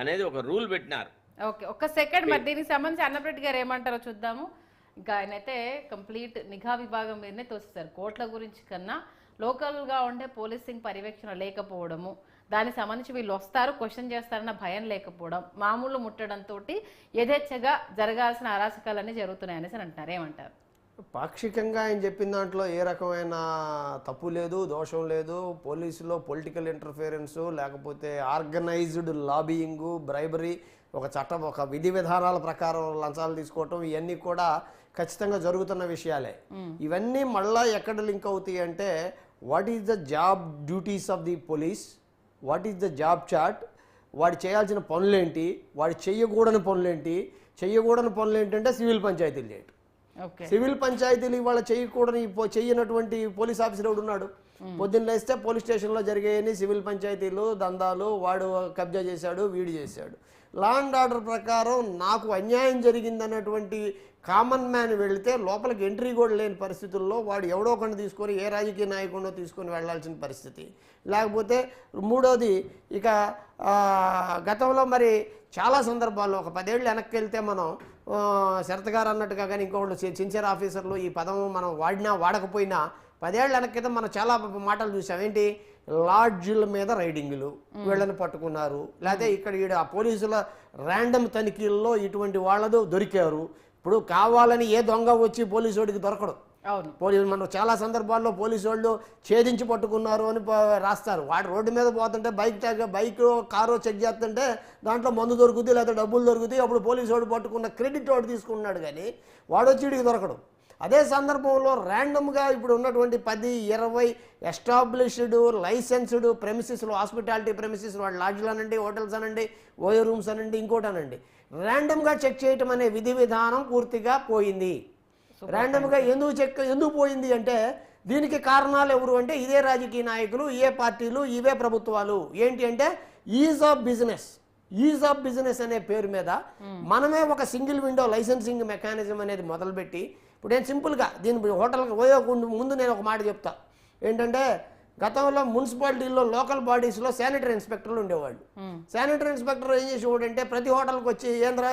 అనేది ఒక రూల్ పెట్టినారు. ఓకే, ఒక్క సెకండ్. మరి దీనికి సంబంధించి అన్నప్రెడ్డి గారు ఏమంటారో చూద్దాము. ఇంకా ఆయనైతే కంప్లీట్ నిఘా విభాగం మీదనే తోస్తారు. కోట్ల గురించి కన్నా లోకల్గా ఉండే పోలీసింగ్ పర్యవేక్షణ లేకపోవడము, దానికి సంబంధించి వీళ్ళు వస్తారు క్వశ్చన్ చేస్తారన్న భయం లేకపోవడం, మామూలు ముట్టడంతో యథేచ్ఛగా జరగాల్సిన అరాచకాలన్నీ జరుగుతున్నాయి అనేసి అంటున్నారు. ఏమంటారు? పాక్షికంగా ఆయన చెప్పిన దాంట్లో ఏ రకమైన తప్పు లేదు, దోషం లేదు. పోలీసులో పొలిటికల్ ఇంటర్ఫియరెన్సు, లేకపోతే ఆర్గనైజ్డ్ లాబియింగు, బ్రైబరీ, ఒక విధి విధానాల ప్రకారం లంచాలు తీసుకోవటం, ఇవన్నీ కూడా ఖచ్చితంగా జరుగుతున్న విషయాలే. ఇవన్నీ మళ్ళా ఎక్కడ లింక్ అవుతాయి అంటే, what is the job duties of the police, what is the job chart, వాడు చేయాల్సిన పనులేంటి, వాడు చెయ్యకూడని పనులేంటి. చెయ్యకూడని పనులు ఏంటంటే సివిల్ పంచాయతీలు చేయటం. సివిల్ పంచాయతీలు ఇవాళ చెయ్యనటువంటి పోలీస్ ఆఫీసర్ ఎవడు ఉన్నాడు? పొద్దున్న లేస్తే పోలీస్ స్టేషన్లో జరిగేయని సివిల్ పంచాయతీలు, దందాలు, వాడు కబ్జా చేశాడు, వీడు చేశాడు. లా అండ్ ఆర్డర్ ప్రకారం నాకు అన్యాయం జరిగిందన్నటువంటి కామన్ మ్యాన్ వెళితే లోపలికి ఎంట్రీ కూడా లేని పరిస్థితుల్లో వాడు ఎవడో ఒకరిని తీసుకొని, ఏ రాజకీయ నాయకుడినో తీసుకొని వెళ్లాల్సిన పరిస్థితి. లేకపోతే మూడోది, ఇక గతంలో మరి చాలా సందర్భాల్లో ఒక 10 ఏళ్ళు వెనక్కి వెళ్తే మనం శరత్ గారు అన్నట్టుగా కానీ ఇంకొకళ్ళు సిన్సియర్ ఆఫీసర్లు ఈ పదం మనం వాడినా వాడకపోయినా 10 ఏళ్ళ వెనక్కి క్రితం మనం చాలా మాటలు చూసాం. ఏంటి? లాడ్జీల మీద రైడింగ్లు, వీళ్ళని పట్టుకున్నారు. లేకపోతే ఇక్కడ ఆ పోలీసుల ర్యాండమ్ తనిఖీల్లో ఇటువంటి వాళ్ళతో దొరికారు. ఇప్పుడు కావాలని ఏ దొంగ వచ్చి పోలీసు వాడికి దొరకడు. మనం చాలా సందర్భాల్లో పోలీసు వాళ్ళు ఛేదించి పట్టుకున్నారు అని రాస్తారు. వాడు రోడ్డు మీద పోతుంటే బైక్ కారు చెక్ చేస్తుంటే దాంట్లో మందు దొరుకుతుంది, లేకపోతే డబ్బులు దొరుకుతాయి. అప్పుడు పోలీసు వాడు పట్టుకున్న క్రెడిట్ వాడు తీసుకున్నాడు, కానీ వాడు వచ్చి వీడికి దొరకడు. అదే సందర్భంలో ర్యాండమ్గా ఇప్పుడు ఉన్నటువంటి 10-20 ఎస్టాబ్లిష్డ్ లైసెన్స్డ్ ప్రెమిసెస్లు, హాస్పిటాలిటీ ప్రెమిసెస్, వాడు లాడ్జ్లు అనండి, హోటల్స్ అనండి, ఓయో రూమ్స్ అనండి, ఇంకోటి అనండి, ర్యాండమ్గా చెక్ చేయటం అనే విధి విధానం పూర్తిగా పోయింది. ర్యాండమ్గా ఎందుకు పోయింది అంటే, దీనికి కారణాలు ఎవరు అంటే ఇదే రాజకీయ నాయకులు, ఇవే పార్టీలు, ఇవే ప్రభుత్వాలు. ఏంటి అంటే ఈజ్ ఆఫ్ బిజినెస్ అనే పేరు మీద మనమే ఒక సింగిల్ విండో లైసెన్సింగ్ మెకానిజం అనేది మొదలుపెట్టి, ఇప్పుడు నేను సింపుల్గా దీని హోటల్కి పోయే ముందు నేను ఒక మాట చెప్తా. ఏంటంటే, గతంలో మున్సిపాలిటీల్లో లోకల్ బాడీస్లో శానిటరీ ఇన్స్పెక్టర్లు ఉండేవాళ్ళు. శానిటరీ ఇన్స్పెక్టర్ ఏం చేసేవాడు అంటే, ప్రతి హోటల్కి వచ్చి ఏంద్రా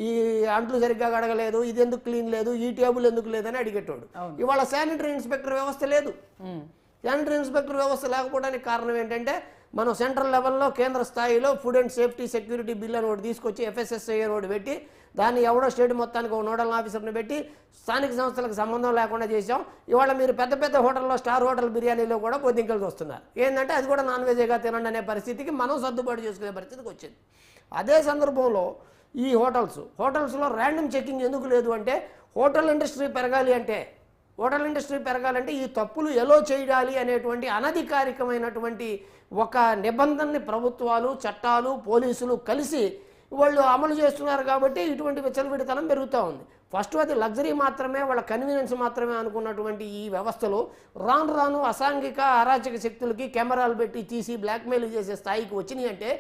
ఈ అంట్లు సరిగ్గా కడగలేదు, ఇది ఎందుకు క్లీన్ లేదు, ఈ టేబుల్ ఎందుకు లేదని అడిగేటోడు. ఇవాళ శానిటరీ ఇన్స్పెక్టర్ వ్యవస్థ లేదు. శానిటరీ ఇన్స్పెక్టర్ వ్యవస్థ లేకపోవడానికి కారణం ఏంటంటే, మనం సెంట్రల్ లెవెల్లో కేంద్ర స్థాయిలో food and safety security bill అని ఒకటి తీసుకొచ్చి FSSAI అని ఒకటి పెట్టి, దాన్ని ఎవడో స్టేట్ మొత్తానికి ఒక నోడల్ ఆఫీసర్ని పెట్టి స్థానిక సంస్థలకు సంబంధం లేకుండా చేసాం. ఇవాళ మీరు పెద్ద పెద్ద హోటల్లో, స్టార్ హోటల్ బిర్యానీలో కూడా బొద్దింకలు వస్తున్నారు. ఏంటంటే అది కూడా నాన్ వెజ్గా తినండి అనే పరిస్థితికి మనం సర్దుబాటు చేసుకునే పరిస్థితికి వచ్చింది. అదే సందర్భంలో ఈ హోటల్స్లో ర్యాండమ్ చెకింగ్ ఎందుకు లేదు అంటే, హోటల్ ఇండస్ట్రీ పెరగాలంటే ఈ తప్పులు ఎలా చేయాలి అనేటువంటి అనధికారికమైనటువంటి ఒక నిబంధనని ప్రభుత్వాలు, చట్టాలు, పోలీసులు కలిసి వాళ్ళు అమలు చేస్తున్నారు. కాబట్టి ఇటువంటి విచ్చలవిడితనం పెరుగుతూ ఉంది. ఫస్ట్ అది లగ్జరీ మాత్రమే, వాళ్ళ కన్వీనియన్స్ మాత్రమే అనుకున్నటువంటి ఈ వ్యవస్థలు రాను అసాంఘిక అరాచక శక్తులకి కెమెరాలు పెట్టి తీసి బ్లాక్మెయిల్ చేసే స్థాయికి వచ్చినాయి. అంటే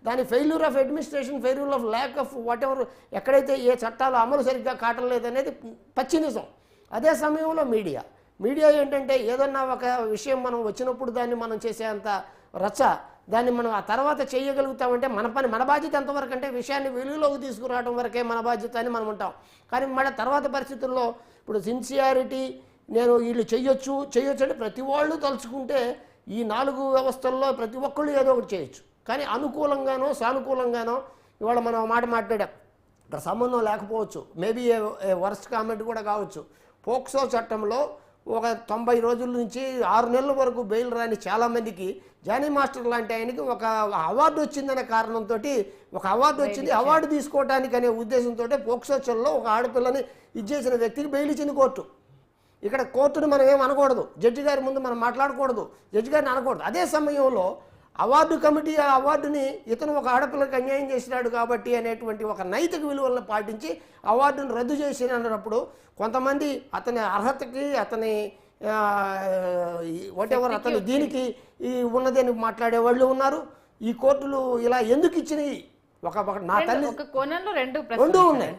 దాని failure of administration, failure of lack of what ever, ఎక్కడైతే ఏ చట్టాలు అమలు సరిగ్గా కావట్లేదనేది పచ్చి నిజం. అదే సమయంలో మీడియా ఏంటంటే, ఏదన్నా ఒక విషయం మనం వచ్చినప్పుడు దాన్ని మనం చేసేంత రచ్చ, దాన్ని మనం ఆ తర్వాత చేయగలుగుతామంటే మన బాధ్యత ఎంతవరకు అంటే, విషయాన్ని వెలుగులోకి తీసుకురావడం వరకే మన బాధ్యత అని మనం ఉంటాం. కానీ మళ్ళీ తర్వాత పరిస్థితుల్లో ఇప్పుడు సిన్సియారిటీ, నేను వీళ్ళు చెయ్యొచ్చు అంటే ప్రతి వాళ్ళు తలుచుకుంటే ఈ 4 వ్యవస్థల్లో ప్రతి ఒక్కళ్ళు ఏదో ఒకటి చేయొచ్చు. కానీ అనుకూలంగానో సానుకూలంగానో ఇవాళ మనం మాట మాట్లాడాం, ఇక్కడ సంబంధం లేకపోవచ్చు, మేబీ వర్స్ట్ కామెంట్ కూడా కావచ్చు. పోక్సో చట్టంలో ఒక 90 రోజుల నుంచి 6 నెలల వరకు బెయిల్ రాని చాలామందికి జానీ మాస్టర్ లాంటి ఆయనకి ఒక అవార్డు వచ్చిందనే కారణంతో అవార్డు తీసుకోవడానికి అనే ఉద్దేశంతో పోక్సో చట్టంలో ఒక ఆడపిల్లని ఇచ్చేసిన వ్యక్తికి బెయిల్ ఇచ్చింది కోర్టు. ఇక్కడ కోర్టుని మనం ఏం అనకూడదు, జడ్జి గారి ముందు మనం మాట్లాడకూడదు, జడ్జి గారిని అనకూడదు. అదే సమయంలో అవార్డు కమిటీ ఆ అవార్డుని ఇతను ఒక ఆడపిల్లకి అన్యాయం చేసినాడు కాబట్టి అనేటువంటి ఒక నైతిక విలువలను పాటించి అవార్డును రద్దు చేసి అన్నప్పుడు కొంతమంది అతని అర్హతకి, అతని వాటెవర్ అతను దీనికి ఉన్నదని మాట్లాడే వాళ్ళు ఉన్నారు. ఈ కోర్టులు ఇలా ఎందుకు ఇచ్చినాయి? నా తల్లి ఒక కోణంలో రెండు ఉన్నాయి.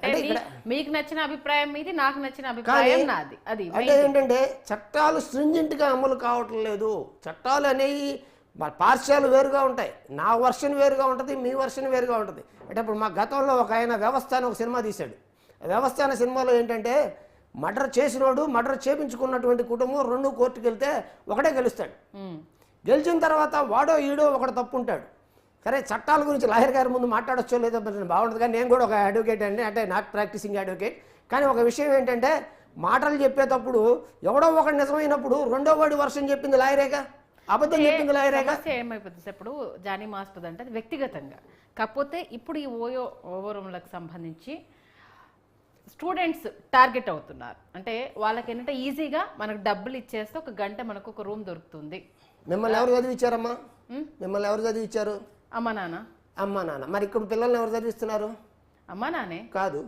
మీకు నచ్చిన అభిప్రాయం మీది, నాకు నచ్చిన అభిప్రాయం నాది. అది అంటే ఏంటంటే, చట్టాలు స్ట్రింజెంట్గా అమలు కావటం లేదు. చట్టాలు అనేవి పార్శ్యాలు వేరుగా ఉంటాయి. నా వర్షన్ వేరుగా ఉంటుంది, మీ వర్షన్ వేరుగా ఉంటుంది. అంటే ఇప్పుడు మా గతంలో ఒక ఆయన వ్యవస్థ అని ఒక సినిమా తీశాడు. వ్యవస్థ అనే సినిమాలో ఏంటంటే మర్డర్ చేసినోడు మర్డర్ చేపించుకున్నటువంటి కుటుంబం రెండు కోర్టుకు వెళ్తే ఒకటే గెలుస్తాడు. గెలిచిన తర్వాత వాడో ఈడో ఒకటి తప్పు ఉంటాడు. సరే చట్టాల గురించి లాయర్ గారి ముందు మాట్లాడొచ్చో లేదో బాగుంటుంది, కానీ నేను కూడా ఒక అడ్వకేట్ అండి, అంటే నాట్ ప్రాక్టీసింగ్ అడ్వకేట్. కానీ ఒక విషయం ఏంటంటే మాటలు చెప్పేటప్పుడు ఎవడో ఒకటి నిజమైనప్పుడు రెండో వాడి వర్షం చెప్పింది లాయరేగా, అబద్ధం చెప్పింది లాయరేగా. ఏమైపోతుంది ఇప్పుడు జానీ మాస్టర్ అంటే అది వ్యక్తిగతంగా. కాకపోతే ఇప్పుడు ఈ ఓయో రూమ్లకు సంబంధించి స్టూడెంట్స్ టార్గెట్ అవుతున్నారు. అంటే వాళ్ళకి ఏంటంటే ఈజీగా మనకు డబ్బులు ఇచ్చేస్తే ఒక గంట మనకు ఒక రూమ్ దొరుకుతుంది. మిమ్మల్ని ఎవరు చదివించారమ్మా? మిమ్మల్ని ఎవరు చదివించారు? అమ్మా నాన్న. అమ్మా నాన్న. మరి ఇక్కడ పిల్లల్ని ఎవరు చదివిస్తున్నారు? అమ్మా నానే కాదు,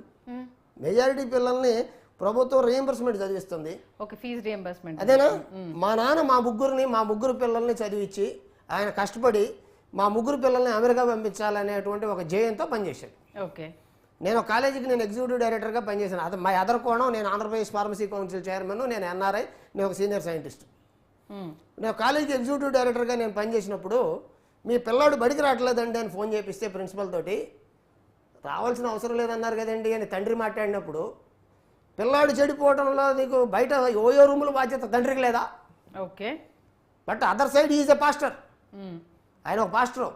మెజారిటీ పిల్లల్ని ప్రభుత్వం రీఎంబర్స్మెంట్ చదివిస్తుంది. Okay, fee reimbursement. అదేనా? మా నాన్న మా ముగ్గురు పిల్లల్ని చదివించి ఆయన కష్టపడి మా ముగ్గురు పిల్లల్ని అమెరికా పంపించాలనేటువంటి ఒక జయంతో పనిచేశాడు. ఓకే, నేను కాలేజీకి నేను ఎగ్జిక్యూటివ్ డైరెక్టర్గా పనిచేశాను. అది మా అదర్ కోణం. నేను ఆంధ్రప్రదేశ్ ఫార్మసీ కౌన్సిల్ చైర్మన్, నేను ఎన్ఆర్ఐ, నేను ఒక సీనియర్ సైంటిస్ట్. నేను కాలేజీకి ఎగ్జిక్యూటివ్ డైరెక్టర్గా నేను పనిచేసినప్పుడు మీ పిల్లాడు బడికి రావట్లేదండి అని ఫోన్ చేపిస్తే ప్రిన్సిపల్ తోటి, రావాల్సిన అవసరం లేదన్నారు కదండి అని తండ్రి మాట్లాడినప్పుడు, పిల్లాడు చెడిపోవడంలో నీకు బయట ఓయో రూముల బాధ్యత తండ్రికి లేదా? Okay, but other side is a pastor. ఆయన ఒక పాస్టరు.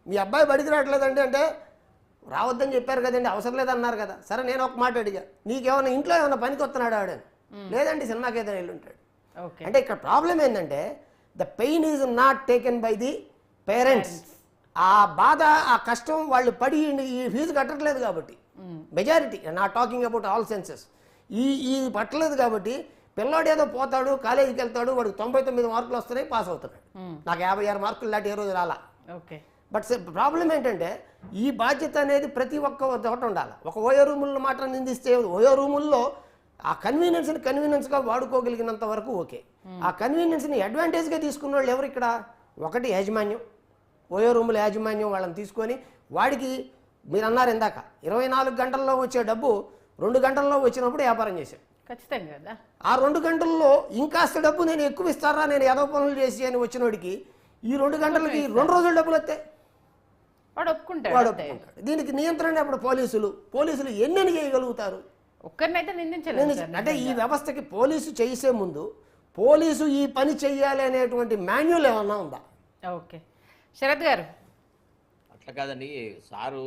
మీ అబ్బాయి బడికి రావట్లేదండి అంటే, రావద్దని చెప్పారు కదండి, అవసరం లేదన్నారు కదా. సరే నేను ఒక మాట అడిగా, నీకేమైనా ఇంట్లో ఏమైనా పనికి వస్తున్నాడు ఆడని? లేదండి, సినిమాకి ఏదైనా వెళ్ళి ఉంటాడు. అంటే ఇక్కడ ప్రాబ్లం ఏంటంటే the pain is not taken by the parents. ఆ బాధ, ఆ కష్టం వాళ్ళు పడి ఈ ఫీజు కట్టట్లేదు కాబట్టి, majority not talking about all senses, ఈ పట్టలేదు కాబట్టి పిల్లాడు ఏదో పోతాడు, కాలేజీకి వెళ్తాడు, వాడికి 99 మార్కులు వస్తున్నాయి, పాస్ అవుతున్నాడు. నాకు 56 మార్కులు లాంటి ఏ రోజు రాలా. ఓకే, బట్ ప్రాబ్లం ఏంటంటే ఈ బాధ్యత అనేది ప్రతి ఒక్క చోట ఉండాలి. ఒక ఓయో రూముల్లో మాట నిందిస్తే ఓయో రూముల్లో ఆ కన్వీనియన్స్గా వాడుకోగలిగినంత వరకు ఓకే. ఆ కన్వీనియన్స్ని అడ్వాంటేజ్గా తీసుకున్న వాళ్ళు ఎవరు ఇక్కడ? ఒకటి యాజమాన్యం, ఓయో రూముల యాజమాన్యం వాళ్ళని తీసుకొని వాడికి మీరు అన్నారు ఇందాక 24 గంటల్లో వచ్చే డబ్బు 2 గంటల్లో వచ్చినప్పుడు వ్యాపారం చేశాడు. ఖచ్చితంగా కదా. ఆ 2 గంటల్లో ఇంకాస్త డబ్బు నేను ఎక్కువ ఇస్తారా, నేను ఏదో పనులు చేసి అని వచ్చినోడికి ఈ 2 గంటలకి 2 రోజులు డబ్బులు వస్తాయి, వాడు ఒప్పుకుంటాడు. దీనికి నియంత్రణ అప్పుడు పోలీసులు ఎన్ని చేయగలుగుతారు? ఒక్కరినైతే నిందించలేదు. అంటే ఈ వ్యవస్థకి పోలీసు చేసే ముందు పోలీసు ఈ పని చెయ్యాలి అనేటువంటి మాన్యువల్ ఏమన్నా ఉందా? ఓకే, శరత్ గారు. అట్లా కాదండి సారు